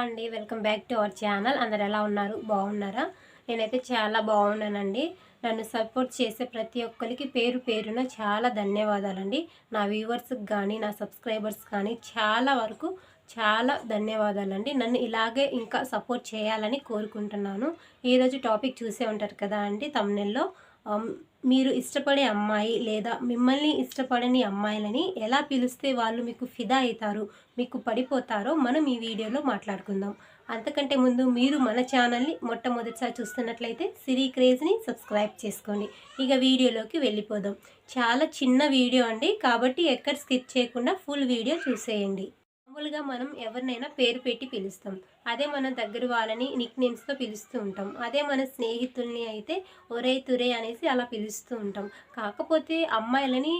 అండి, welcome back to our channel. అందరు ఎలా ఉన్నారు? బాగున్నారా? నేనైతే చాలా బాగున్నానండి. నన్ను సపోర్ట్ చేసే ప్రతి ఒక్కరికి పేరు పేరున చాలా ధన్యవాదాలండి. నా వ్యూవర్స్కి కానీ నా సబ్స్క్రైబర్స్ కానీ చాలా వరకు చాలా ధన్యవాదాలండి. నన్ను ఇలాగే ఇంకా సపోర్ట్ చేయాలని కోరుకుంటున్నాను. ఈరోజు టాపిక్ చూసే ఉంటారు కదా అండి తమ్నెల్లో. మీరు ఇష్టపడే అమ్మాయి లేదా మిమ్మల్ని ఇష్టపడని అమ్మాయిలని ఎలా పిలిస్తే వాళ్ళు మీకు ఫిదా అవుతారు, మీకు పడిపోతారో మనం ఈ వీడియోలో మాట్లాడుకుందాం. అంతకంటే ముందు మీరు మన ఛానల్ని మొట్టమొదటిసారి చూస్తున్నట్లయితే సిరి క్రేజ్ని సబ్స్క్రైబ్ చేసుకోండి. ఇక వీడియోలోకి వెళ్ళిపోదాం. చాలా చిన్న వీడియో అండి, కాబట్టి ఎక్కడ స్కిప్ చేయకుండా ఫుల్ వీడియో చూసేయండి. మామూలుగా మనం ఎవరినైనా పేరు పెట్టి పిలుస్తాం. అదే మన దగ్గర వాళ్ళని నిక్ నేమ్స్తో పిలుస్తూ ఉంటాం. అదే మన స్నేహితుల్ని అయితే ఒరే తురే అనేసి అలా పిలుస్తూ ఉంటాం. కాకపోతే అమ్మాయిలని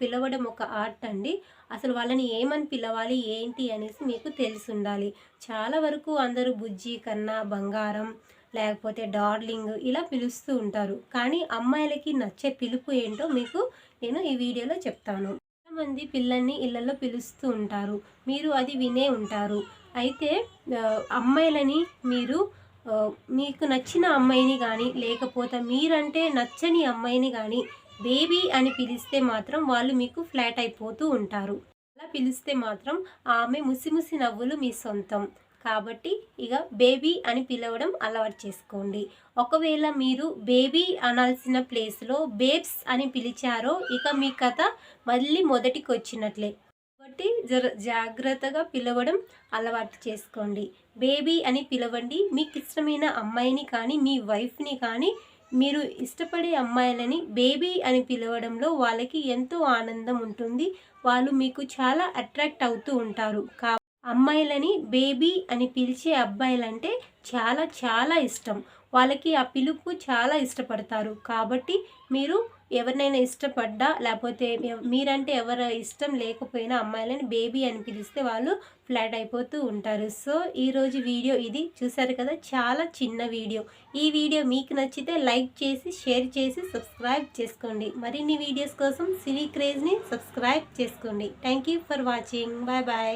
పిలవడం ఒక ఆర్ట్ అండి. అసలు వాళ్ళని ఏమని పిలవాలి ఏంటి అనేసి మీకు తెలిసి ఉండాలి. చాలా వరకు అందరూ బుజ్జి, కన్నా, బంగారం, లేకపోతే డార్లింగ్ ఇలా పిలుస్తూ ఉంటారు. కానీ అమ్మాయిలకి నచ్చే పిలుపు ఏంటో మీకు నేను ఈ వీడియోలో చెప్తాను. మంది పిల్లల్ని ఇళ్లలో పిలుస్తూ ఉంటారు, మీరు అది వినే ఉంటారు. అయితే అమ్మాయిలని మీరు మీకు నచ్చిన అమ్మాయిని కానీ లేకపోతే మీరంటే నచ్చని అమ్మాయిని కానీ బేబీ అని పిలిస్తే మాత్రం వాళ్ళు మీకు ఫ్లాట్ అయిపోతూ ఉంటారు. అలా పిలిస్తే మాత్రం ఆమె ముసిముసి నవ్వులు మీ సొంతం. కాబట్టి ఇక బేబీ అని పిలవడం అలవాటు చేసుకోండి. ఒకవేళ మీరు బేబీ అనాల్సిన ప్లేస్లో బేబ్స్ అని పిలిచారో ఇక మీ కథ మళ్ళీ మొదటికి వచ్చినట్లే. కాబట్టి జాగ్రత్తగా పిలవడం అలవాటు చేసుకోండి. బేబీ అని పిలవండి. మీకు ఇష్టమైన అమ్మాయిని కానీ మీ వైఫ్ని కానీ మీరు ఇష్టపడే అమ్మాయిలని బేబీ అని పిలవడంలో వాళ్ళకి ఎంతో ఆనందం ఉంటుంది. వాళ్ళు మీకు చాలా అట్రాక్ట్ అవుతూ ఉంటారు. అమ్మాయిలని బేబీ అని పిలిచే అబ్బాయిలంటే చాలా చాలా ఇష్టం. వాళ్ళకి ఆ పిలుపు చాలా ఇష్టపడతారు. కాబట్టి మీరు ఎవరినైనా ఇష్టపడ్డా లేకపోతే మీరంటే ఎవరు ఇష్టం లేకపోయినా అమ్మాయిలని బేబీ అని పిలిస్తే వాళ్ళు ఫ్లాట్ అయిపోతూ ఉంటారు. సో ఈరోజు వీడియో ఇది చూసారు కదా, చాలా చిన్న వీడియో. ఈ వీడియో మీకు నచ్చితే లైక్ చేసి షేర్ చేసి సబ్స్క్రైబ్ చేసుకోండి. మరిన్ని వీడియోస్ కోసం సిరి క్రేజ్ని సబ్స్క్రైబ్ చేసుకోండి. Thank you for watching. Bye bye.